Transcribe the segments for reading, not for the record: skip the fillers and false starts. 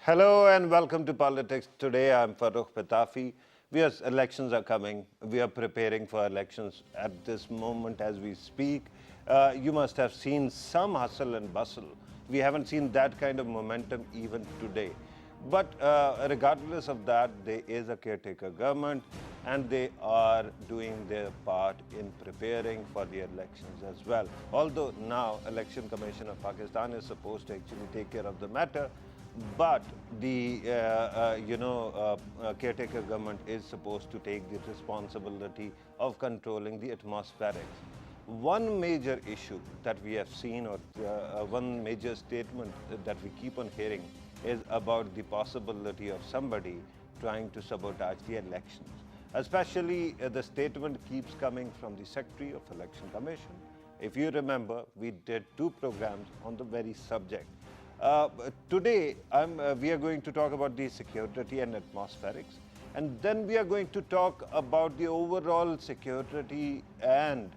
Hello and welcome to Politics Today. I'm Farooq Patafi. Elections are coming. We are preparing for elections at this moment as we speak. You must have seen some hustle and bustle. We haven't seen that kind of momentum even today. But regardless of that, there is a caretaker government and they are doing their part in preparing for the elections as well. Although now Election Commission of Pakistan is supposed to actually take care of the matter, but the caretaker government is supposed to take the responsibility of controlling the atmospherics. One major issue that we have seen, or one major statement that we keep on hearing, is about the possibility of somebody trying to sabotage the elections. Especially the statement keeps coming from the Secretary of Election Commission. If you remember, we did 2 programs on the very subject. Today, we are going to talk about the security and atmospherics, and then we are going to talk about the overall security and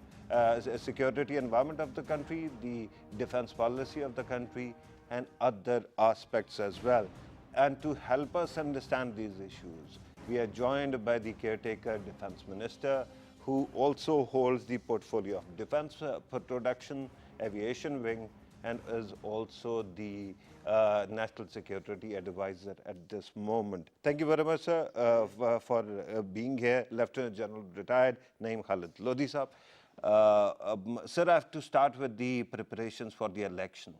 security environment of the country, the defense policy of the country, and other aspects as well. And to help us understand these issues, we are joined by the caretaker defense minister, who also holds the portfolio of defense production, aviation wing, and is also the National Security Advisor at this moment. Thank you very much, sir, for being here. Lieutenant General retired Naeem Khalid. Lodhi sir, sir, I have to start with the preparations for the elections.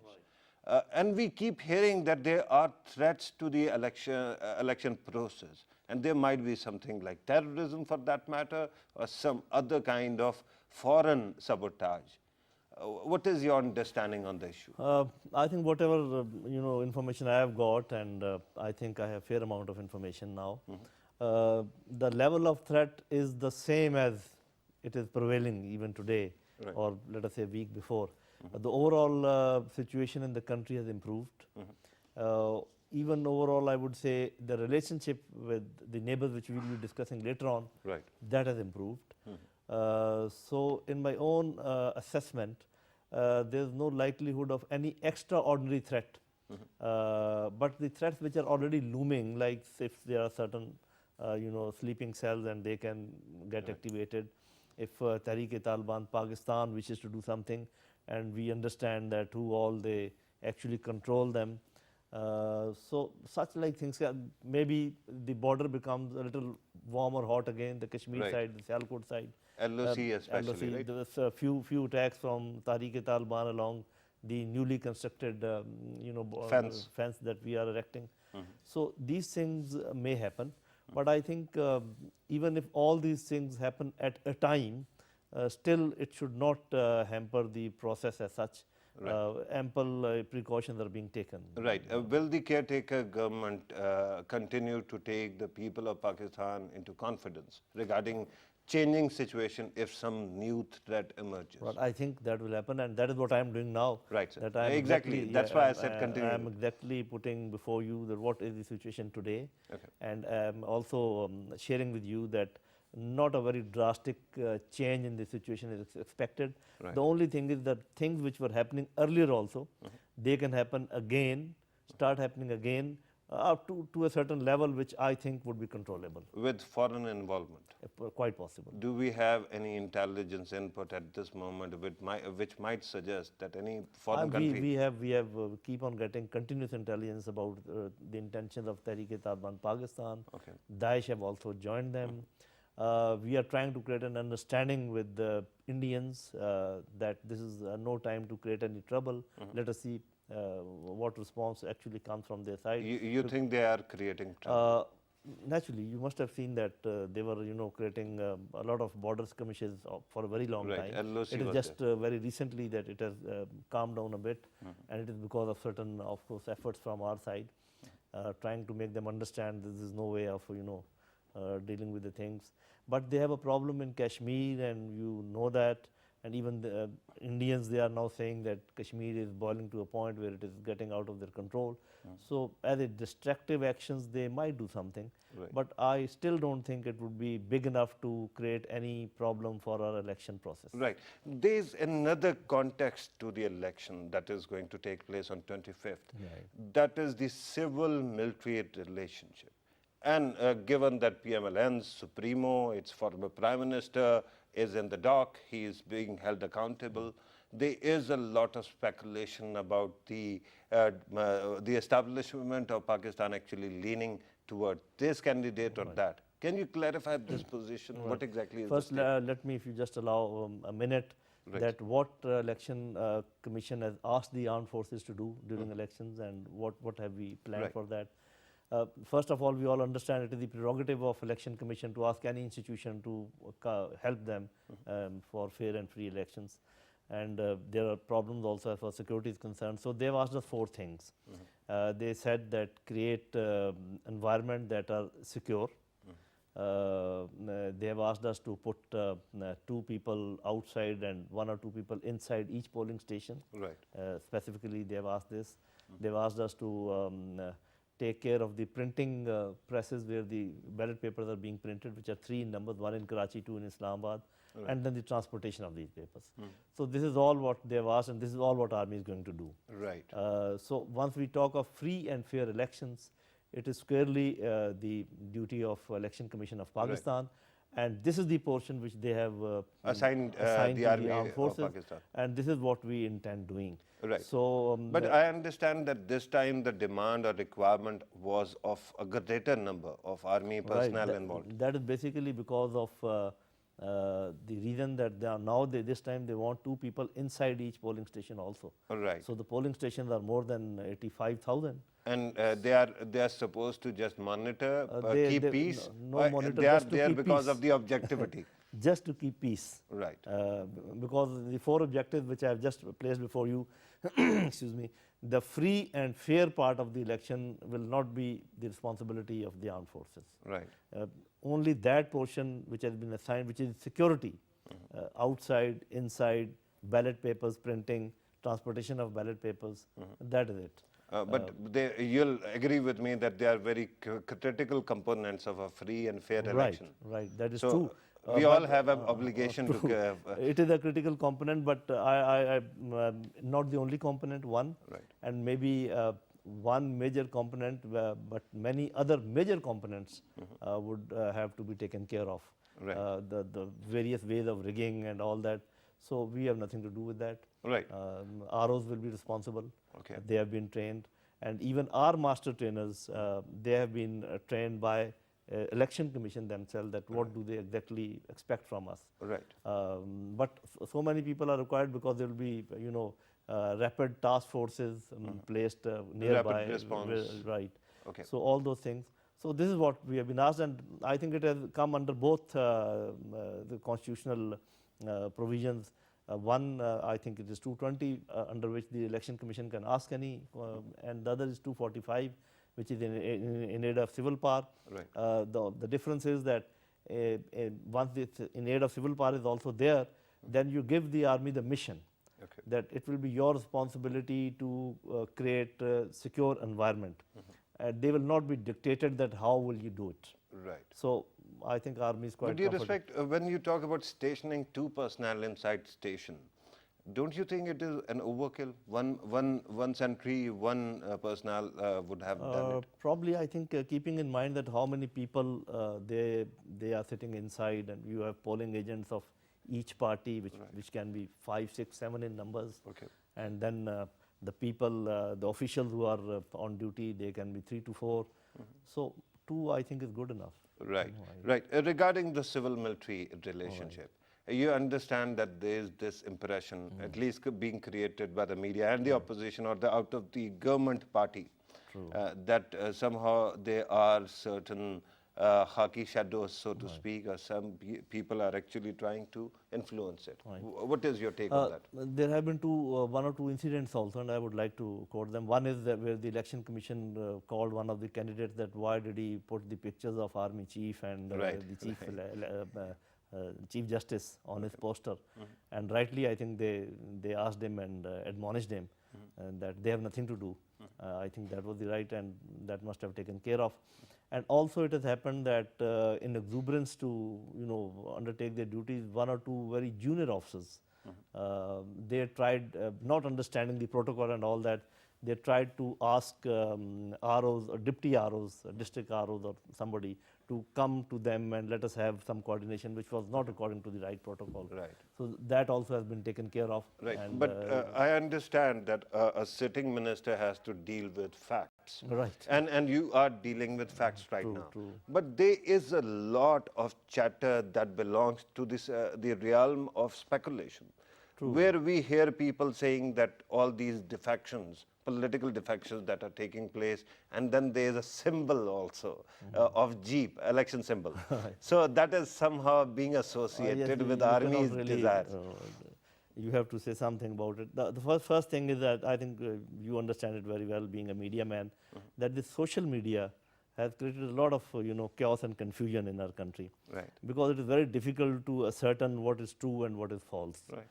And we keep hearing that there are threats to the election process. And there might be something like terrorism for that matter, or some other kind of foreign sabotage. What is your understanding on the issue? I think whatever information I have got, and I think I have fair amount of information now. The level of threat is the same as it is prevailing even today, Right. or let us say a week before. The overall situation in the country has improved. Even overall, I would say the relationship with the neighbors, which we will be discussing later on, Right. that has improved. So in my own assessment, there is no likelihood of any extraordinary threat. But the threats which are already looming, like if there are certain sleeping cells and they can get activated, if Tehreek-e-Taliban Pakistan wishes to do something, and we understand that who all they actually control them. So such like things, maybe the border becomes a little warm or hot again, the Kashmir Right. side, the Sialkot side. LOC especially, LOC, right? there was a few attacks from Tehreek-e-Taliban along the newly constructed fence that we are erecting. So these things may happen, but I think even if all these things happen at a time, still it should not hamper the process as such. Right. Ample precautions are being taken. Right. Will the caretaker government continue to take the people of Pakistan into confidence regarding changing situation if some new threat emerges? But I think that will happen, and that is what I am doing now. Right, sir. That I am Exactly. That's why I said continue. I am exactly putting before you that what is the situation today, Okay. and I am also sharing with you that not a very drastic change in the situation is expected. Right. The only thing is that things which were happening earlier also, they can happen again, start happening again, up to a certain level, which I think would be controllable. With foreign involvement, Quite possible. do we have any intelligence input at this moment which might suggest that any foreign country... We have keep on getting continuous intelligence about the intentions of Tehreek-e-Taliban Pakistan. Okay. Daesh have also joined them. We are trying to create an understanding with the Indians that this is no time to create any trouble. Let us see what response actually comes from their side. You think they are creating trouble? Naturally, you must have seen that they were, creating a lot of border skirmishes for a very long Right. time. LOC It is was just very recently that it has calmed down a bit, and it is because of certain, of course, efforts from our side, trying to make them understand this is no way of, dealing with the things. But they have a problem in Kashmir, and you know that and even the Indians, they are now saying that Kashmir is boiling to a point where it is getting out of their control. So as a distractive actions, they might do something. Right. But I still don't think it would be big enough to create any problem for our election process. Right. There's another context to the election that is going to take place on 25th. Right. That is the civil-military relationship. And given that PMLN's Supremo, its former Prime Minister, is in the dock, he is being held accountable, there is a lot of speculation about the establishment of Pakistan actually leaning toward this candidate or that. Can you clarify this position? Right. What exactly is First, the state? let me, if you just allow a minute, Right. that what election commission has asked the armed forces to do during elections, and what have we planned Right. for that. First of all, we all understand it is the prerogative of election commission to ask any institution to help them for fair and free elections. And there are problems also as far as security is concerned. So they've asked us 4 things. They said that create environment that are secure. They have asked us to put 2 people outside and 1 or 2 people inside each polling station. Right. Specifically, they have asked this. They've asked us to take care of the printing presses where the ballot papers are being printed, which are 3 in numbers, 1 in Karachi, 2 in Islamabad, and then the transportation of these papers. So this is all what they've asked, and this is all what Army is going to do. Right. So once we talk of free and fair elections, it is squarely the duty of Election Commission of Pakistan, and this is the portion which they have Assigned assigned the to Army the armed of forces, Pakistan. and this is what we intend doing. Right. So, But I understand that this time the demand or requirement was of a greater number of army personnel involved. That is basically because of the reason that they are now this time they want 2 people inside each polling station also. Right. So the polling stations are more than 85,000. And they are supposed to just monitor, keep peace. no monitor, They are just to there keep because peace. of the objectivity. Just to keep peace. Right. Because the 4 objectives which I have just placed before you, excuse me, the free and fair part of the election will not be the responsibility of the armed forces. Right. Only that portion which has been assigned, which is security, outside, inside, ballot papers, printing, transportation of ballot papers, that is it. But you'll agree with me that they are very critical components of a free and fair election. Right, that is So true. we all have an obligation to. It is a critical component, but I not the only component, one, Right. and maybe one major component, but many other major components would have to be taken care of. Right. The various ways of rigging and all that. So we have nothing to do with that. Right. ROs will be responsible. Okay. They have been trained, and even our master trainers, they have been trained by election commission themselves. That what do they exactly expect from us? Right. But so many people are required because there will be, rapid task forces placed nearby. Rapid response. Right. Okay. So all those things. So this is what we have been asked, and I think it has come under both the constitutional provisions. One, I think it is 220, under which the election commission can ask any, and the other is 245, which is in aid of civil power. Right. The difference is that once it's in aid of civil power is also there, then you give the army the mission. Okay. That it will be your responsibility to create a secure environment. They will not be dictated that how will you do it. Right. So I think army is quite With due comfortable. respect, when you talk about stationing 2 personnel inside station, don't you think it is an overkill? One sentry, 1 personnel would have done it. Probably, I think keeping in mind that how many people they are sitting inside, and you have polling agents of each party, which can be 5, 6, 7 in numbers. Okay. And then the people, the officials who are on duty, they can be 3 to 4. So 2, I think, is good enough. Right, right. Regarding the civil-military relationship, you understand that there is this impression, at least being created by the media and the opposition or out of the government party, that somehow there are certain khaki shadows, so to speak, or some people are actually trying to influence it. What is your take on that? There have been 1 or 2 incidents also, and I would like to quote them. One is that where the election commission called one of the candidates that why did he put the pictures of army chief and the chief Chief Justice on his poster, and rightly I think they asked him and admonished him that they have nothing to do. I think that was the right, and that must have taken care of. And also it has happened that in exuberance to undertake their duties, one or two very junior officers, they tried, not understanding the protocol and all that, they tried to ask ROs or deputy ROs, district ROs or somebody to come to them and let us have some coordination, which was not according to the right protocol. Right. So that also has been taken care of. Right, And, but I understand that a sitting minister has to deal with facts. Right. And you are dealing with facts right True, now. true. But there is a lot of chatter that belongs to this the realm of speculation, where we hear people saying that all these defections, political defections that are taking place, and then there is a symbol also of Jeep, election symbol. So that is somehow being associated Yes, with you cannot army's really, desires. You have to say something about it. The first thing is that I think you understand it very well, being a media man, that the social media has created a lot of chaos and confusion in our country. Right. Because it is very difficult to ascertain what is true and what is false. Right.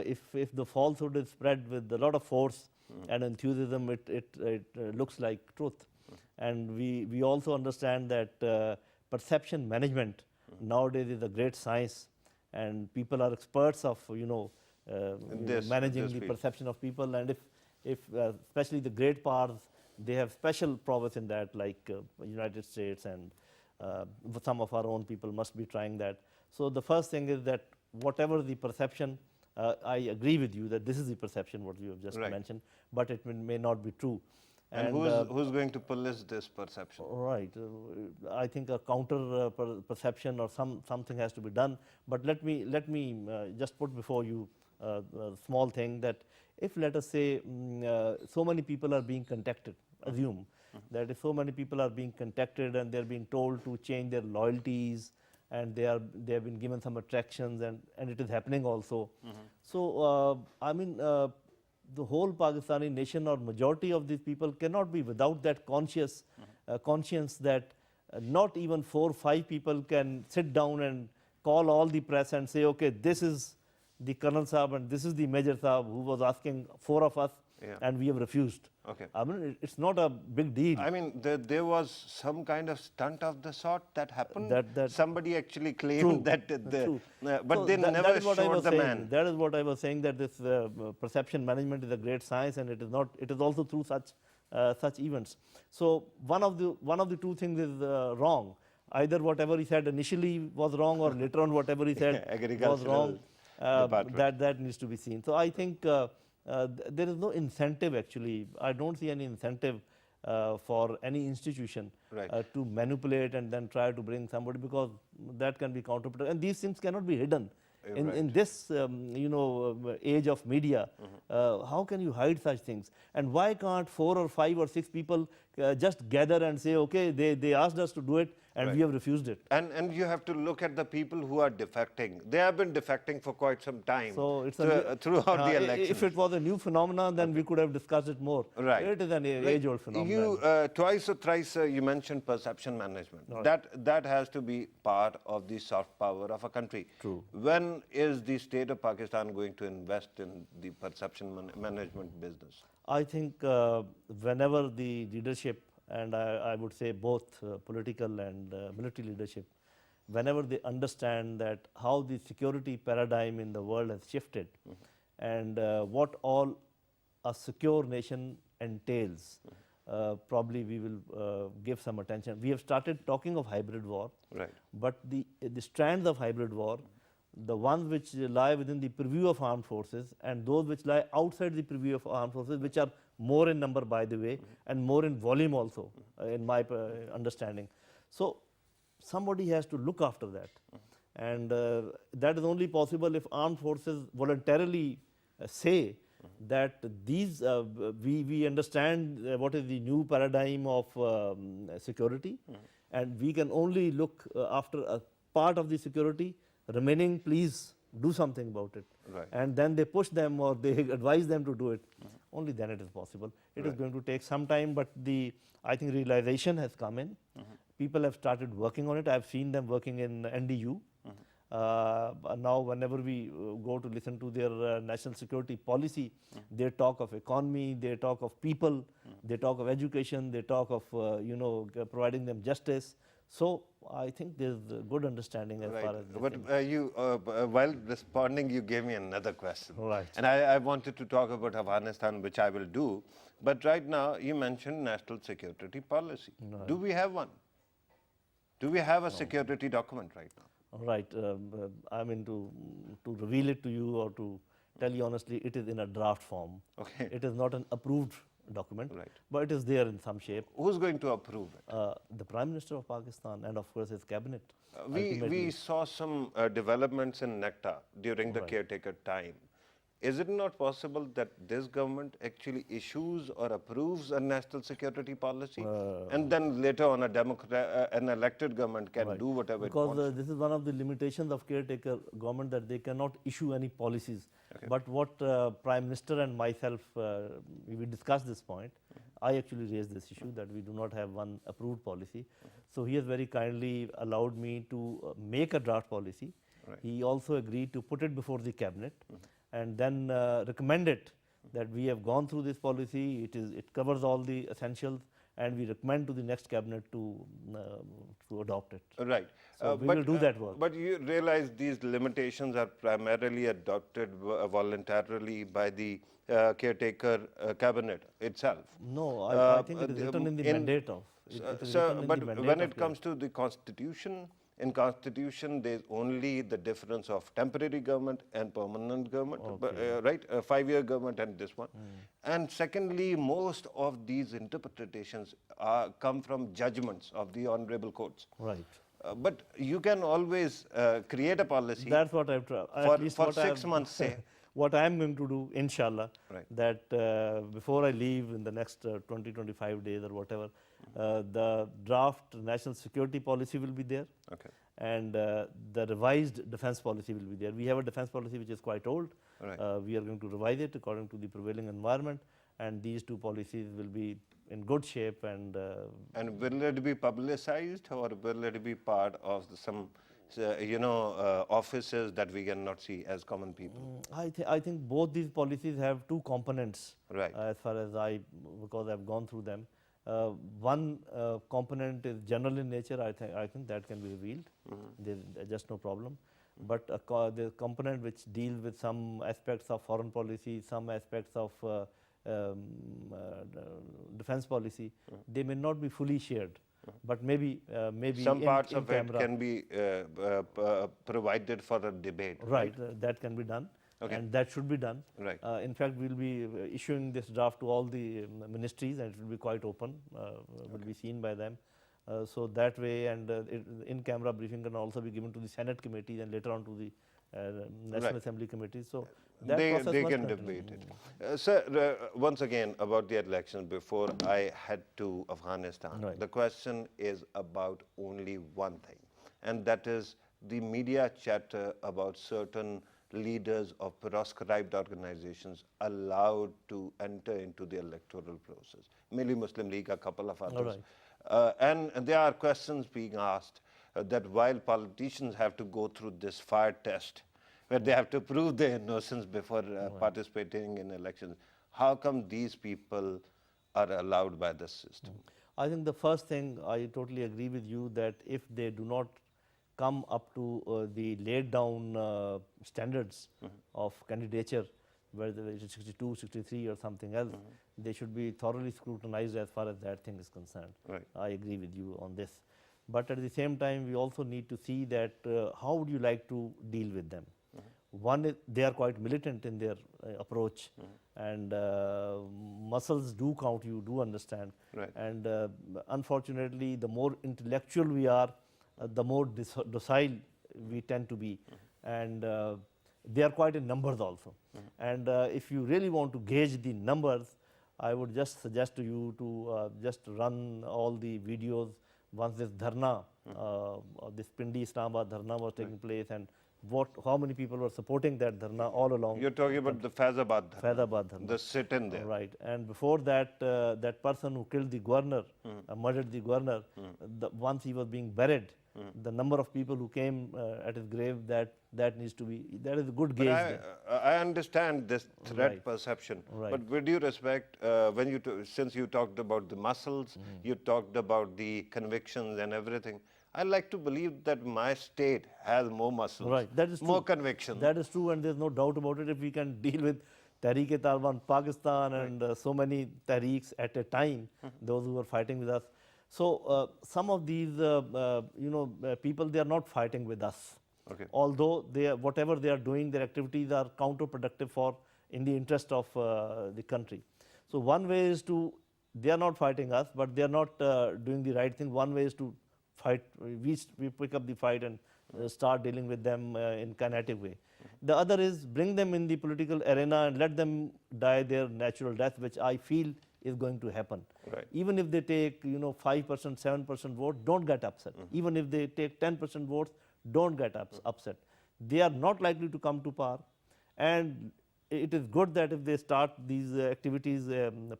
If the falsehood is spread with a lot of force and enthusiasm, it looks like truth. And we also understand that perception management nowadays is a great science, and people are experts of managing the perception of people. And if especially the great powers, they have special prowess in that, like United States, and some of our own people must be trying that. So the first thing is that whatever the perception, I agree with you that this is the perception what you have just mentioned, but it may not be true. And who's going to police this perception? Right. I think a counter perception or something has to be done. But let me just put before you a small thing, that if, let us say, so many people are being contacted, assume that if so many people are being contacted and they're being told to change their loyalties, and they have been given some attractions, and it is happening also. So I mean, the whole Pakistani nation or majority of these people cannot be without that conscience that not even 4 or 5 people can sit down and call all the press and say, okay, this is the Colonel Saab and this is the Major Saab who was asking 4 of us, and we have refused. Okay. I mean, it's not a big deal. I mean, there was some kind of stunt of the sort that happened. That somebody actually claimed that, but So they never showed the man. That is what I was saying, that this perception management is a great science, and it is not. It is also through such events. So one of the two things is wrong. Either whatever he said initially was wrong, or later on whatever he said was wrong. That needs to be seen. So I think there is no incentive actually. I don't see any incentive for any institution to manipulate and then try to bring somebody, because that can be counterproductive. And these things cannot be hidden. In this age of media, how can you hide such things? And why can't 4 or 5 or 6 people just gather and say, okay, they asked us to do it, and we have refused it? And you have to look at the people who are defecting. They have been defecting for quite some time. So it's throughout the elections. If it was a new phenomenon, then we could have discussed it more. Right. It is an age-old phenomenon. You twice or thrice you mentioned perception management. That has to be part of the soft power of a country. True. When is the state of Pakistan going to invest in the perception management business? I think whenever the leadership, and I would say both political and military leadership, whenever they understand that how the security paradigm in the world has shifted, and what all a secure nation entails, probably we will give some attention. We have started talking of hybrid war, but the strands of hybrid war, the ones which lie within the purview of armed forces and those which lie outside the purview of armed forces, which are more in number, by the way, and more in volume also, in my understanding. So somebody has to look after that. And that is only possible if armed forces voluntarily say that these, we understand what is the new paradigm of security, and we can only look after a part of the security. Remaining, please do something about it. And then they push them or they advise them to do it. Only then it is possible. It is going to take some time, but I think realization has come in. People have started working on it. I have seen them working in NDU. Now, whenever we go to listen to their national security policy, they talk of economy, they talk of people, they talk of education, they talk of providing them justice. So I think there's a good understanding as Right. far as this But thing. while responding, you gave me another question. Right. And I wanted to talk about Afghanistan, which I will do. But right now, you mentioned national security policy. Do we have one? Do we have a security document right now? Right. I mean, to reveal it to you or to tell you honestly, it is in a draft form. Okay. It is not an approved document, Right. but it is there in some shape. Who's going to approve it? The Prime Minister of Pakistan and, of course, his cabinet. We saw some developments in NECTA during the caretaker time. Is it not possible that this government actually issues or approves a national security policy, and then later on an elected government can do whatever it wants? Because this is one of the limitations of caretaker government, that they cannot issue any policies. But what Prime Minister and myself, we discussed this point. I actually raised this issue that we do not have one approved policy. So he has very kindly allowed me to make a draft policy. He also agreed to put it before the cabinet and then recommend it that we have gone through this policy, it covers all the essentials, and we recommend to the next cabinet to adopt it. Right. So we will do that work. But you realize these limitations are primarily adopted voluntarily by the caretaker cabinet itself. No, I think it is written in the mandate of. But when it comes to the constitution, in constitution there's only the difference of temporary government and permanent government, right? A 5-year government and this one. And secondly, most of these interpretations come from judgments of the honorable courts. Right. But you can always create a policy. That's what I've tried. For 6 months, say. What I am going to do, inshallah, Right. that before I leave in the next 20, 25 days or whatever, the draft national security policy will be there. Okay. And the revised defense policy will be there. We have a defense policy which is quite old. Right. We are going to revise it according to the prevailing environment, and these two policies will be in good shape. And will it be publicized, or will it be part of some offices that we cannot see as common people? I think both these policies have two components. Right. As far as because I've gone through them. One component is general in nature. I think that can be revealed. There's just no problem. But the component which deals with some aspects of foreign policy, some aspects of defense policy, they may not be fully shared. But maybe some parts in of camera, it can be provided for a debate. Right, that can be done. Okay. And that should be done. Right. In fact, we'll be issuing this draft to all the ministries, and it will be quite open, will be seen by them. So that way, and in-camera briefing can also be given to the Senate committees and later on to the National Assembly committees. So that they process must can continue. debate it. Sir, once again about the elections before I head to Afghanistan. Right. The question is about only one thing, and that is the media chatter about certain leaders of proscribed organizations allowed to enter into the electoral process. Milli Muslim League, a couple of others. And there are questions being asked that while politicians have to go through this fire test, where they have to prove their innocence before participating in elections, how come these people are allowed by the system? I think the first thing, I totally agree with you that if they do not come up to the laid down standards of candidature, whether it is 62, 63 or something else, they should be thoroughly scrutinized as far as that thing is concerned. Right. I agree with you on this. But at the same time, we also need to see that how would you like to deal with them? One is they are quite militant in their approach, and muscles do count, you do understand. Right. And unfortunately, the more intellectual we are, the more docile we tend to be. And they are quite in numbers also. And if you really want to gauge the numbers, I would just suggest to you to just run all the videos once this dharna, this Pindi Islamabad dharna was taking place, and how many people were supporting that dharna all along. You're talking about the Faizabad Dharna, Faizabad Dharna. the sit-in there. Right. And before that, that person who killed the governor, murdered the governor, once he was being buried, the number of people who came at his grave, that needs to be, that is a good gauge there. I understand this threat Right. perception, Right. but with due respect, when since you talked about the muscles, you talked about the convictions and everything, I like to believe that my state has more muscles, Right, that is true. more convictions. That is true, and there's no doubt about it. If we can deal with Tehreek-e-Taliban Pakistan and so many Tehreeks at a time, those who were fighting with us. So some of these, people, they are not fighting with us. Okay. Although whatever they are doing, their activities are counterproductive in the interest of the country. So one way is they are not fighting us, but they are not doing the right thing. One way is to fight, we pick up the fight and start dealing with them in kinetic way. The other is bring them in the political arena and let them die their natural death, which I feel is going to happen. Right. Even if they take 5%, 7% vote, don't get upset. Even if they take 10% votes, don't get upset. They are not likely to come to power, and it is good that if they start these activities,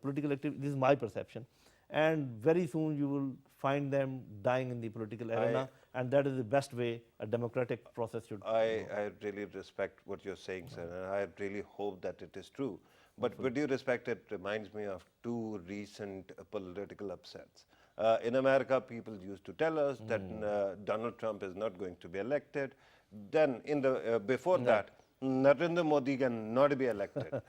political activities, this is my perception, and very soon you will find them dying in the political arena, and that is the best way a democratic process should go. I really respect what you're saying, sir, and I really hope that it is true. But with due respect, it reminds me of two recent political upsets. In America, people used to tell us that Donald Trump is not going to be elected. Then, before that, Narendra Modi can not be elected.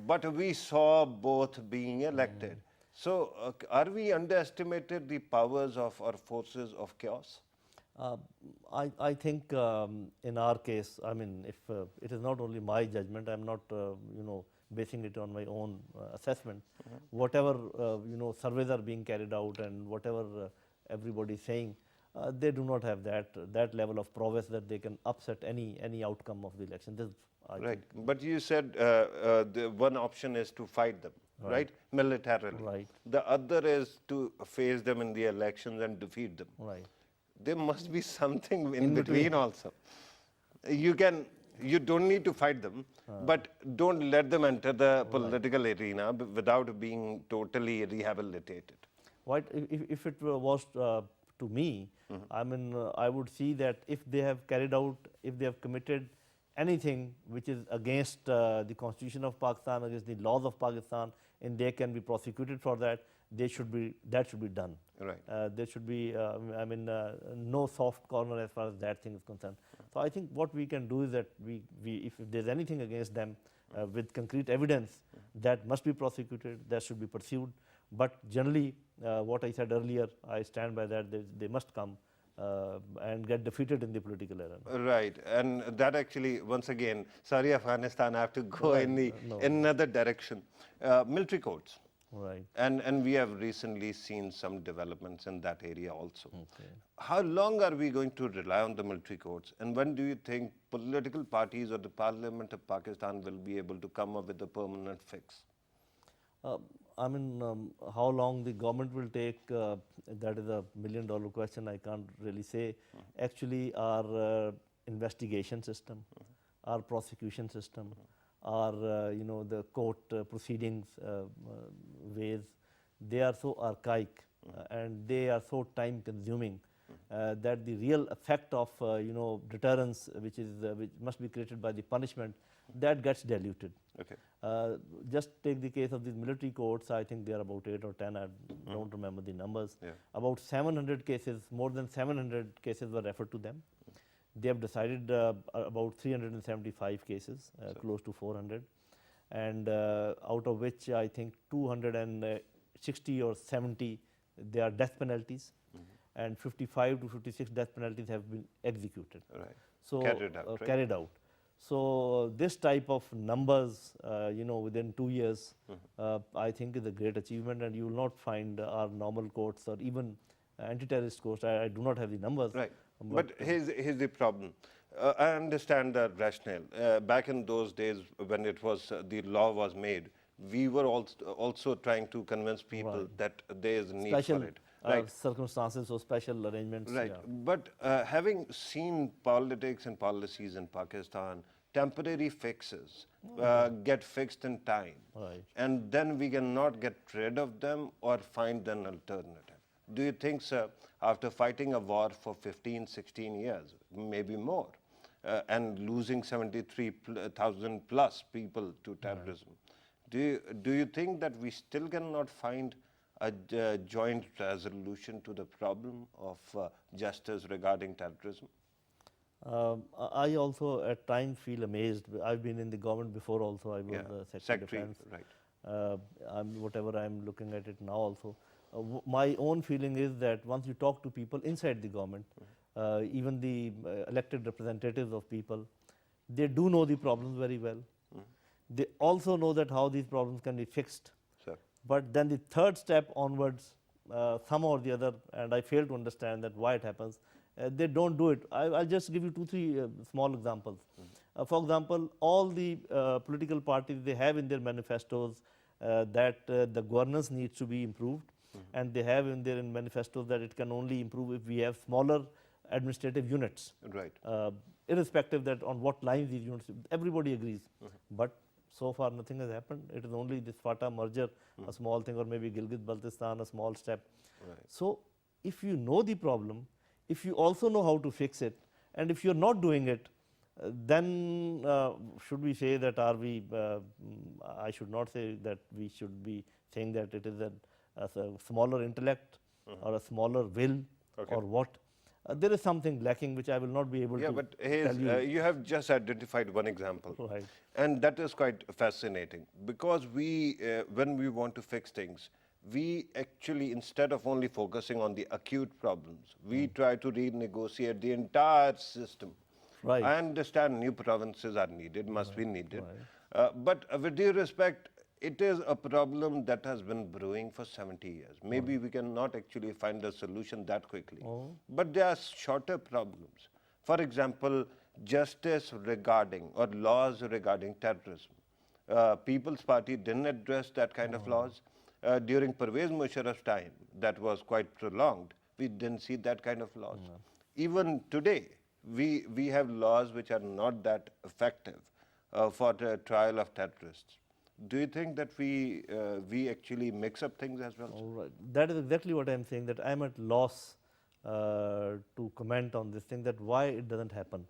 But we saw both being elected. So, are we underestimated the powers of our forces of chaos? I think in our case, I mean, if it is not only my judgment, I'm not, basing it on my own assessment. Whatever, surveys are being carried out and whatever everybody is saying, they do not have that level of prowess that they can upset any outcome of the election. This, I Right. think. But you said the one option is to fight them, right? Militarily. Right. The other is to face them in the elections and defeat them. Right. There must be something in between also. You don't need to fight them, but don't let them enter the political arena without being totally rehabilitated. What if it was to me, I mean, I would see that if they have committed anything which is against the Constitution of Pakistan, against the laws of Pakistan, and they can be prosecuted for that, that should be done. Right. There should be, no soft corner as far as that thing is concerned. So I think what we can do is that if there's anything against them with concrete evidence, that must be prosecuted, that should be pursued. But generally, what I said earlier, I stand by that. They must come and get defeated in the political arena. Right, and that actually, once again, sorry Afghanistan, I have to go in another direction. Military courts. Right. And we have recently seen some developments in that area also. Okay. How long are we going to rely on the military courts? And when do you think political parties or the Parliament of Pakistan will be able to come up with a permanent fix? I mean, how long the government will take, that is a million-dollar question. I can't really say. Actually, our investigation system, our prosecution system, our, the court proceedings ways, they are so archaic and they are so time-consuming that the real effect of, deterrence, which must be created by the punishment, that gets diluted. Okay. Just take the case of these military courts. I think they are about 8 or 10. I don't remember the numbers. Yeah. About 700 cases, more than 700 cases were referred to them. They have decided about 375 cases, close to 400, and out of which I think 260 or 70 they are death penalties, and 55 to 56 death penalties have been executed. Right. So Carried out. So this type of numbers, within 2 years, I think is a great achievement, and you will not find our normal courts or even anti-terrorist courts. I do not have the numbers. Right. But here's the problem. I understand the rationale. Back in those days when the law was made, we were also trying to convince people that there is a need for it. Right. circumstances or special arrangements. Right. Yeah. But having seen politics and policies in Pakistan, temporary fixes get fixed in time. Right. And then we cannot get rid of them or find an alternative. Do you think, sir, after fighting a war for 15, 16 years, maybe more, and losing 73,000 plus people to terrorism, do you think that we still cannot find a joint resolution to the problem of justice regarding terrorism? I also at times feel amazed. I've been in the government before also. I was Secretary of Defense. Right. Whatever I'm looking at it now also. My own feeling is that once you talk to people inside the government, even the elected representatives of people, they do know the problems very well. They also know that how these problems can be fixed. Sir. But then the third step onwards, some or the other, and I fail to understand that why it happens, they don't do it. I'll just give you 2-3 small examples. For example, all the political parties, they have in their manifestos that the governance needs to be improved, and they have in their manifestos that it can only improve if we have smaller administrative units. Right. Irrespective that on what lines these units, everybody agrees. But so far nothing has happened. It is only this FATA merger, a small thing, or maybe Gilgit-Baltistan, a small step. Right. So if you know the problem, if you also know how to fix it, and if you're not doing it, then should we say that are we, I should not say that we should be saying that it is a smaller intellect or a smaller will or what. There is something lacking which I will not be able to but tell you. you have just identified one example. Right. And that is quite fascinating because we, when we want to fix things, we actually, instead of only focusing on the acute problems, we try to renegotiate the entire system. Right. I understand new provinces are needed, must be needed. But with due respect, it is a problem that has been brewing for 70 years. Maybe we cannot actually find a solution that quickly. But there are shorter problems. For example, justice regarding or laws regarding terrorism. People's Party didn't address that kind of laws. During Pervez Musharraf's time, that was quite prolonged. We didn't see that kind of laws. Even today, we have laws which are not that effective for the trial of terrorists. Do you think that we actually mix up things as well? All right. That is exactly what I'm saying, that I'm at loss to comment on this thing, that why it doesn't happen.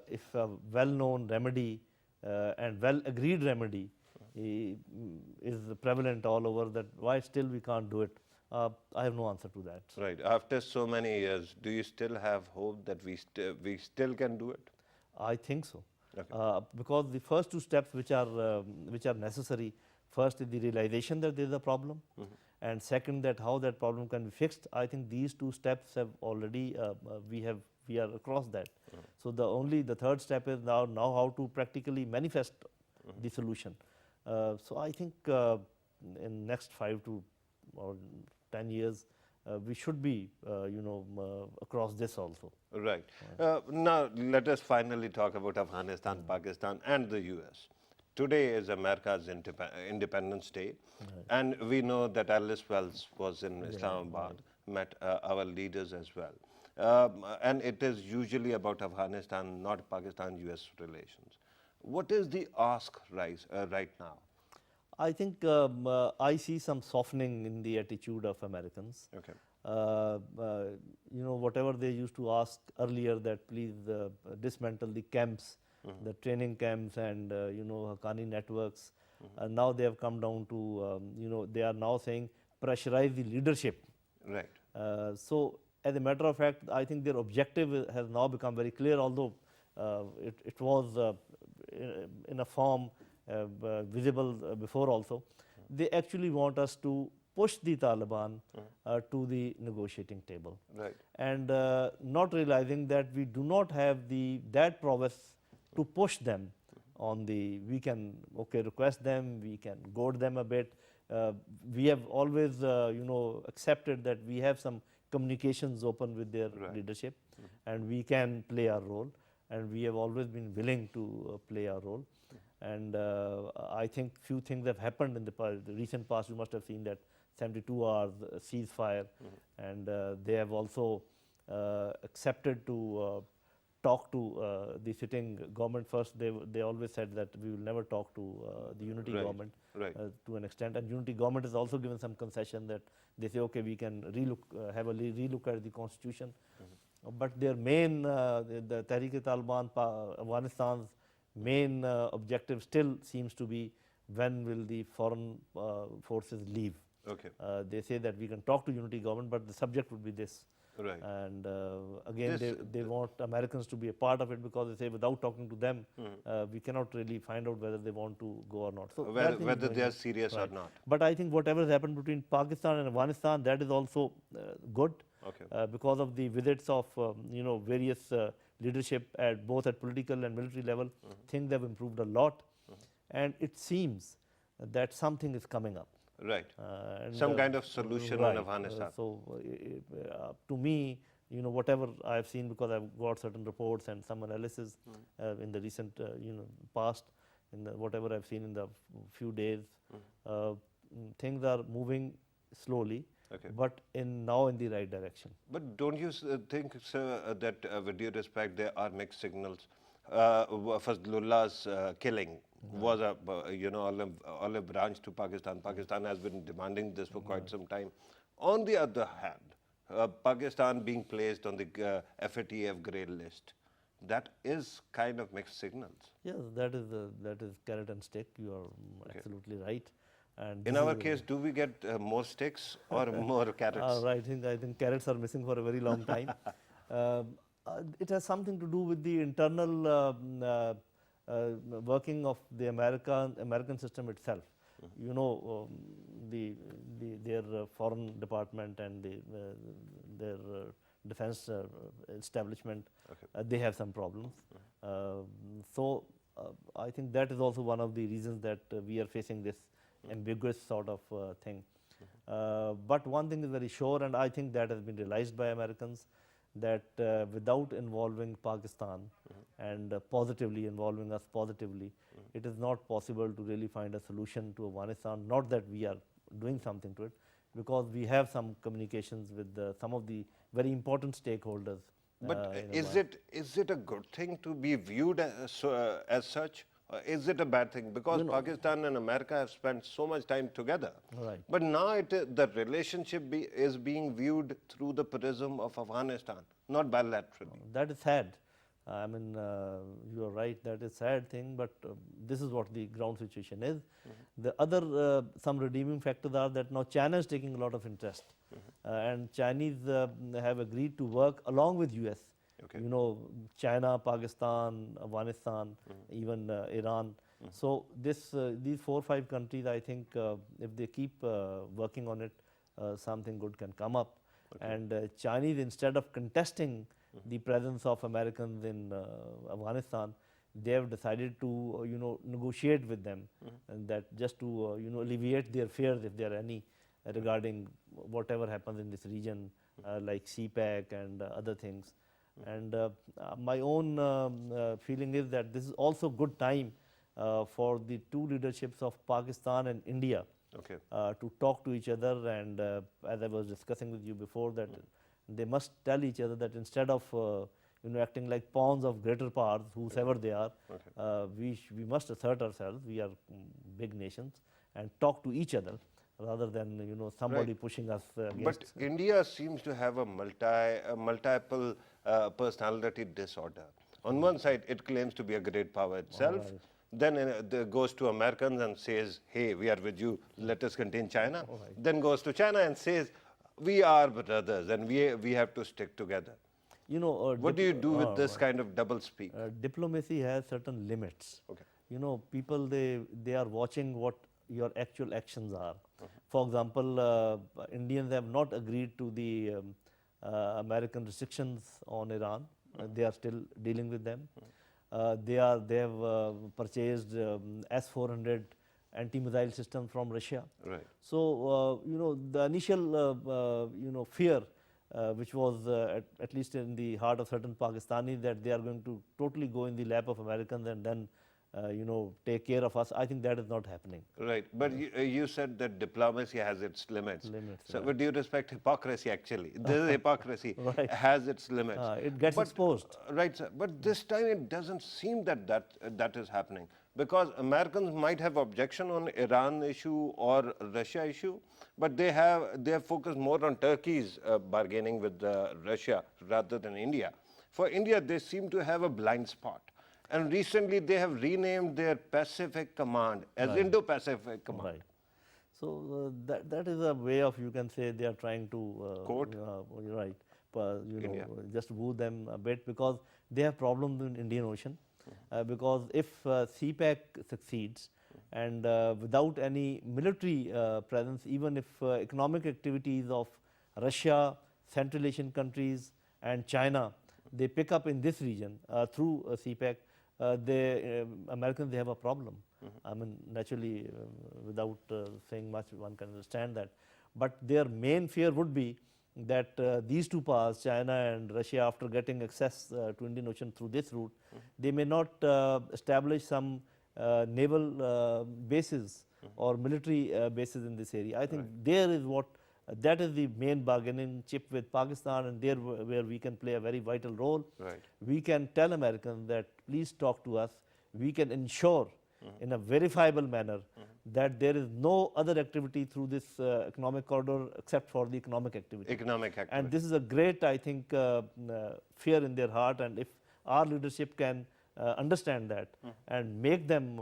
If a well-known remedy and well-agreed remedy is prevalent all over, that why still we can't do it? I have no answer to that. Right. After so many years, do you still have hope that we still can do it? I think so. Because the first two steps which are necessary, first is the realization that there is a problem, and second that how that problem can be fixed. I think these two steps have already we are across that. So the third step is now how to practically manifest the solution. So I think in next 5 to or 10 years we should be across this also. Right. Now let us finally talk about Afghanistan, Pakistan and the US. Today is America's Independence Day, and we know that Alice Wells was in Islamabad, met our leaders as well. And it is usually about Afghanistan, not Pakistan-US relations. What is the ask right now? I think I see some softening in the attitude of Americans. Okay. Whatever they used to ask earlier, that please dismantle the camps, the training camps and Haqqani networks. And now they have come down to, they are now saying pressurize the leadership. Right. So as a matter of fact, I think their objective has now become very clear, although it was in a form visible before also. They actually want us to push the Taliban to the negotiating table. Right. And not realizing that we do not have that prowess to push them on we can request them, we can goad them a bit. We have always accepted that we have some communications open with their leadership, and we can play our role, and we have always been willing to play our role. And I think few things have happened in the recent past. You must have seen that 72 hours ceasefire, and they have also accepted to talk to the sitting government first. They always said that we will never talk to the unity Right, government right. to an extent, and unity government has also given some concession that they say, okay, we can have a relook at the constitution. But their main, the Tehreek-e-Taliban, Afghanistan's main objective still seems to be when will the foreign forces leave. Okay. They say that we can talk to unity government, but the subject would be this. Right. And again, This- they want Americans to be a part of it, because they say without talking to them, we cannot really find out whether they want to go or not. So that Whether, thing is whether going they are on. serious or Right. not. But I think whatever has happened between Pakistan and Afghanistan, that is also good. Okay. Because of the visits of various leadership at both at political and military level, things have improved a lot, and it seems that something is coming up. Right. And, Some kind of solution right. on Afghanistan. To me, whatever I have seen, because I've got certain reports and some analysis in the recent past, in whatever I've seen in the few days, things are moving slowly. Okay. But now in the right direction. But don't you think, sir, that with due respect, there are mixed signals? Fazlullah's killing was a olive branch to Pakistan. Pakistan has been demanding this for quite some time. On the other hand, Pakistan being placed on the FATF grey list, that is kind of mixed signals. Yes, that is carrot and stick. You are absolutely right. And in our case, do we get more sticks or more carrots? I think carrots are missing for a very long time. It has something to do with the internal working of the American system itself. Their foreign department and their defense establishment, they have some problems. So I think that is also one of the reasons that we are facing this ambiguous sort of thing. But one thing is very sure, and I think that has been realized by Americans, that without involving Pakistan and positively involving us positively, it is not possible to really find a solution to Afghanistan. Not that we are doing something to it, because we have some communications with some of the very important stakeholders. But is it a good thing to be viewed as such? Is it a bad thing? Because Pakistan and America have spent so much time together. Right. But now the relationship is being viewed through the prism of Afghanistan, not bilaterally. That is sad. I mean, you are right, that is a sad thing, but this is what the ground situation is. The other, some redeeming factors are that now China is taking a lot of interest. And Chinese have agreed to work along with US. Okay. China, Pakistan, Afghanistan, even Iran. So these 4 or 5 countries, I think, if they keep working on it, something good can come up. And Chinese, instead of contesting the presence of Americans in Afghanistan, they have decided to negotiate with them, and that just to alleviate their fears, if there are any, regarding whatever happens in this region, like CPAC and other things. And my own feeling is that this is also good time for the two leaderships of Pakistan and India to talk to each other. And as I was discussing with you before, that they must tell each other that instead of acting like pawns of greater powers, whosoever they are, we must assert ourselves. We are big nations, and talk to each other, rather than somebody pushing us against. But India seems to have a multiple personality disorder. On one side, it claims to be a great power itself. Then it goes to Americans and says, hey, we are with you, let us contain China. Then goes to China and says, we are brothers and we have to stick together. What do you do with this kind of double speak? Diplomacy has certain limits. People, they are watching what your actual actions are. For example, Indians have not agreed to the American restrictions on Iran. They are still dealing with them. They have purchased S-400 anti-missile system from Russia. Right. So the initial fear, which was at least in the heart of certain Pakistanis, that they are going to totally go in the lap of Americans and then take care of us. I think that is not happening. Right, but you said that diplomacy has its limits. So, Right. with due respect, hypocrisy actually, this is hypocrisy Right. has its limits. It gets exposed. Right, sir. But this time it doesn't seem that is happening, because Americans might have objection on Iran issue or Russia issue, but they have focused more on Turkey's bargaining with Russia rather than India. For India, they seem to have a blind spot. And recently, they have renamed their Pacific Command as Indo-Pacific Command. Right. So that is a way of, you can say, they are trying to Court? right, just woo them a bit, because they have problems in Indian Ocean. Because if CPEC succeeds, and without any military presence, even if economic activities of Russia, Central Asian countries, and China, they pick up in this region through CPEC, the Americans, they have a problem. I mean, naturally, without saying much, one can understand that. But their main fear would be that these two powers, China and Russia, after getting access to Indian Ocean through this route, they may not establish some naval bases or military bases in this area. I think there is that is the main bargaining chip with Pakistan, and there where we can play a very vital role. Right. We can tell Americans that please talk to us. We can ensure in a verifiable manner that there is no other activity through this economic corridor except for the economic activity. Economic activity. And this is a great, I think, fear in their heart. And if our leadership can understand that and make them,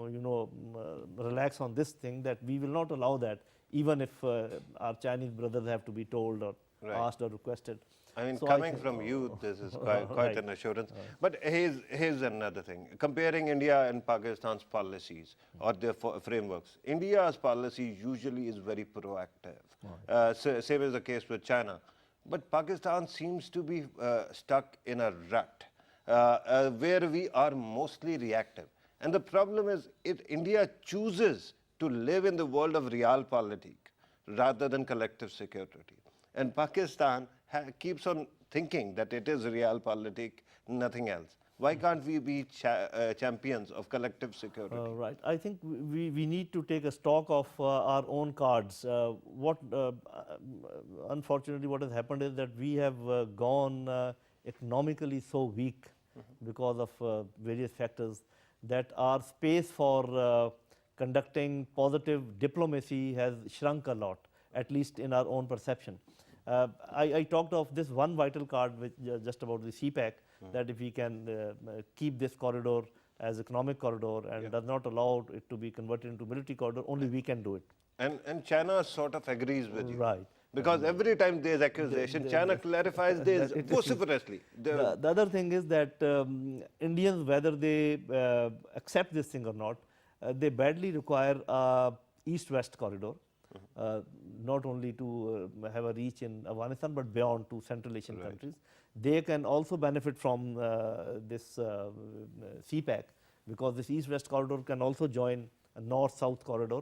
relax on this thing, that we will not allow that, even if our Chinese brothers have to be told or asked or requested. I mean, So coming think- from you, this is quite Right. an assurance. But here's another thing. Comparing India and Pakistan's policies or their frameworks, India's policy usually is very proactive. Same is the case with China. But Pakistan seems to be stuck in a rut where we are mostly reactive. And the problem is, India chooses to live in the world of realpolitik rather than collective security. And Pakistan keeps on thinking that it is realpolitik, nothing else. Why can't we be champions of collective security? Right. I think we need to take a stock of our own cards. Unfortunately, what has happened is that we have gone economically so weak because of various factors, that our space for conducting positive diplomacy has shrunk a lot, at least in our own perception. I talked of this one vital card, which just about the CPEC, that if we can keep this corridor as economic corridor and does not allow it to be converted into military corridor, only we can do it. And China sort of agrees with you. Right. Because every time there's accusation, China clarifies this vociferously. The other thing is that Indians, whether they accept this thing or not, they badly require a east-west corridor, not only to have a reach in Afghanistan, but beyond to Central Asian countries. They can also benefit from this CPEC, because this east-west corridor can also join a north-south corridor,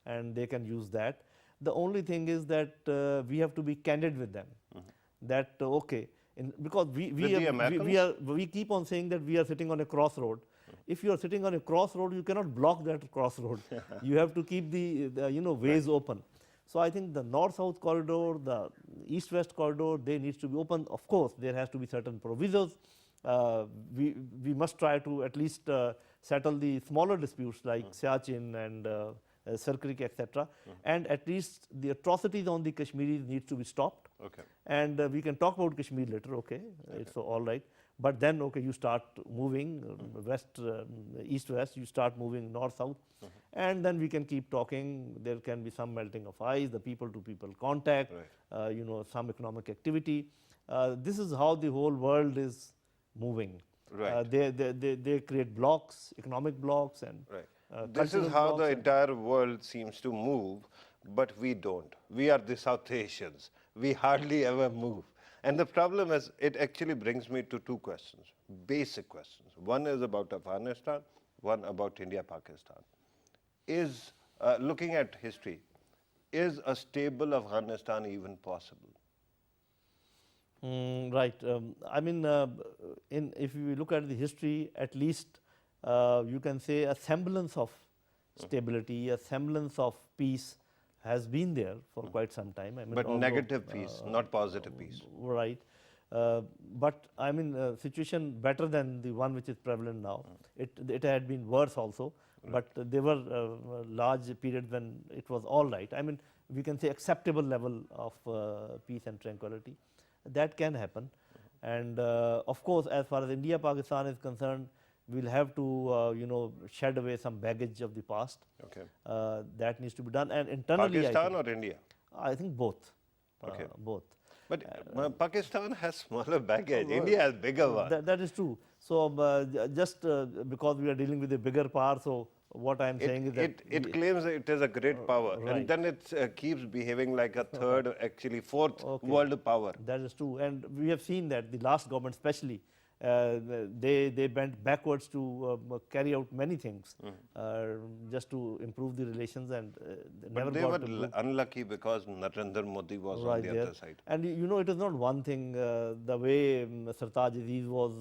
and they can use that. The only thing is that we have to be candid with them. That because we keep on saying that we are sitting on a crossroad. If you are sitting on a crossroad, you cannot block that crossroad. You have to keep the ways open. So I think the north-south corridor, the east-west corridor, they need to be open. Of course, there has to be certain provisos. We must try to at least settle the smaller disputes like Siachen and Sirkrik, etc. And at least the atrocities on the Kashmiris need to be stopped. Okay. And we can talk about Kashmir later, it's all right. But then, you start moving east-west, you start moving north-south, and then we can keep talking. There can be some melting of ice, the people-to-people contact, some economic activity. This is how the whole world is moving. Right. They create blocks, economic blocks, and this is how the entire world seems to move, but we don't. We are the South Asians. We hardly ever move. And the problem is, it actually brings me to two questions, basic questions. One is about Afghanistan, one about India-Pakistan. Looking at history, is a stable Afghanistan even possible? Right. I mean, if we look at the history, at least you can say a semblance of stability, a semblance of peace has been there for quite some time. I mean, But although, negative peace, not positive peace. right. But I mean, situation better than the one which is prevalent now. It had been worse also, but there were large periods when it was all right. I mean, we can say acceptable level of peace and tranquility. That can happen. And of course, as far as India-Pakistan is concerned, we'll have to, shed away some baggage of the past. Okay. That needs to be done. And internally, Pakistan or India? I think both. Okay. Both. But Pakistan has smaller baggage. India has bigger one. That is true. So just because we are dealing with a bigger power, so what I am saying is that it claims it is a great power, right. and then it keeps behaving like a third, actually fourth world power. That is true, and we have seen that the last government, especially, they bent backwards to carry out many things just to improve the relations, and never But they got were unlucky because Narendra Modi was right on the there. other side. And it is not one thing, the way Sartaj Aziz was,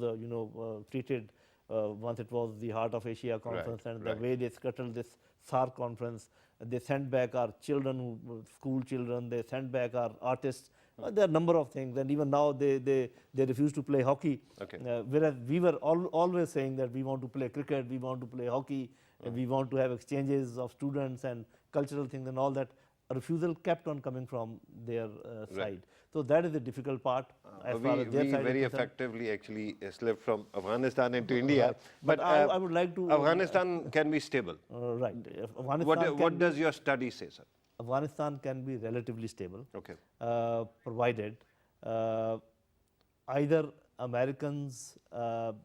treated once it was the Heart of Asia conference, and the way they scuttled this SARC conference. They sent back our children, school children, they sent back our artists. There are a number of things, and even now they refuse to play hockey. Whereas we were always saying that we want to play cricket, we want to play hockey, and we want to have exchanges of students and cultural things and all that. A refusal kept on coming from their side. So that is the difficult part. As far as their we side very is concerned. effectively actually slipped from Afghanistan into India. But I would like to Afghanistan can be stable. right. Afghanistan What does your study say, sir? Afghanistan can be relatively stable, Okay. Provided either Americans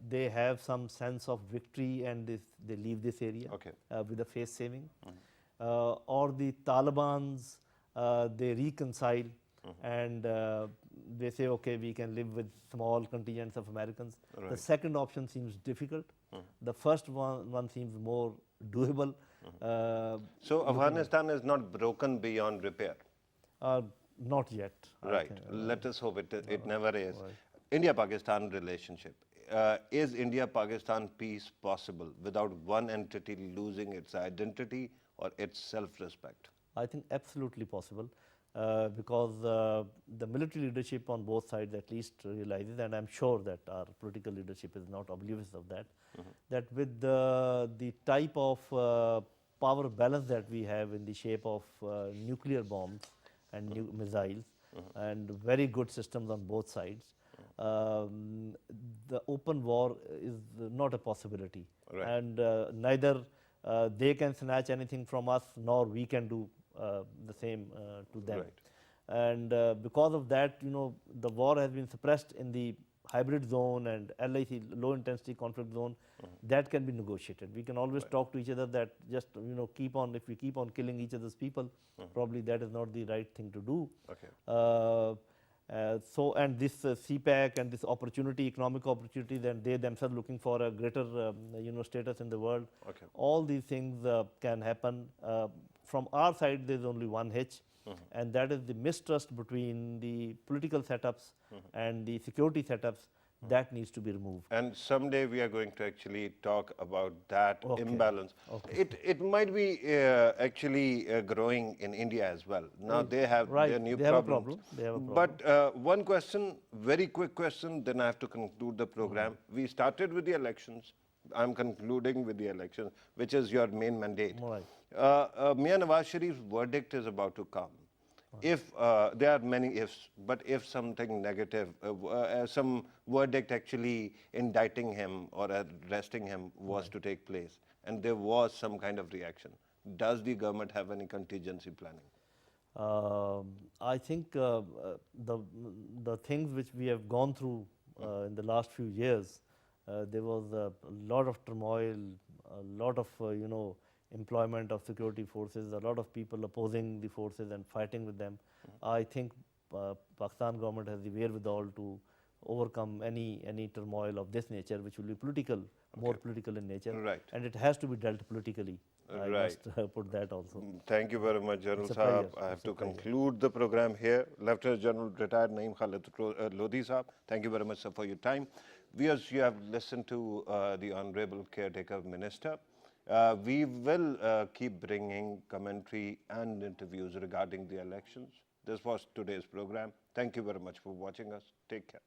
they have some sense of victory and they leave this area with a face saving, or the Taliban's they reconcile and they say, okay, we can live with small contingents of Americans. The second option seems difficult. The first one seems more doable. So Afghanistan is not broken beyond repair. Not yet. Right. Let us hope it never is. India-Pakistan relationship. Is India-Pakistan peace possible without one entity losing its identity or its self-respect? I think absolutely possible, because the military leadership on both sides at least realizes, and I'm sure that our political leadership is not oblivious of that, that with the type of power balance that we have in the shape of nuclear bombs and new missiles and very good systems on both sides, the open war is not a possibility. And neither they can snatch anything from us, nor we can do the same to them. And because of that, the war has been suppressed in the hybrid zone and LIC, low intensity conflict zone. That can be negotiated. We can always talk to each other that just keep on, if we keep on killing each other's people, probably that is not the right thing to do. So, and this CPAC and this opportunity, economic opportunity, then they themselves looking for a greater status in the world. All these things can happen. From our side, there is only one hitch, and that is the mistrust between the political setups and the security setups. That needs to be removed. And someday we are going to actually talk about that imbalance. It might be actually growing in India as well. Now they have their new problems. They have a problem. But one question, very quick question, then I have to conclude the program. We started with the elections. I'm concluding with the elections, which is your main mandate. Mian Nawaz Sharif's verdict is about to come. If there are many ifs, but if something negative, some verdict actually indicting him or arresting him was to take place, and there was some kind of reaction, does the government have any contingency planning? I think the things which we have gone through in the last few years, there was a lot of turmoil, a lot of employment of security forces, a lot of people opposing the forces and fighting with them. I think Pakistan government has the wherewithal to overcome any turmoil of this nature, which will be political, more political in nature, and it has to be dealt politically. I must put that also. Thank you very much, General Saab. I have to conclude the program here. Lieutenant General retired Naeem Khalid Lodhi Saab, thank you very much, sir, for your time. Viewers, you have listened to the Honorable Caretaker Minister. We will keep bringing commentary and interviews regarding the elections. This was today's program. Thank you very much for watching us. Take care.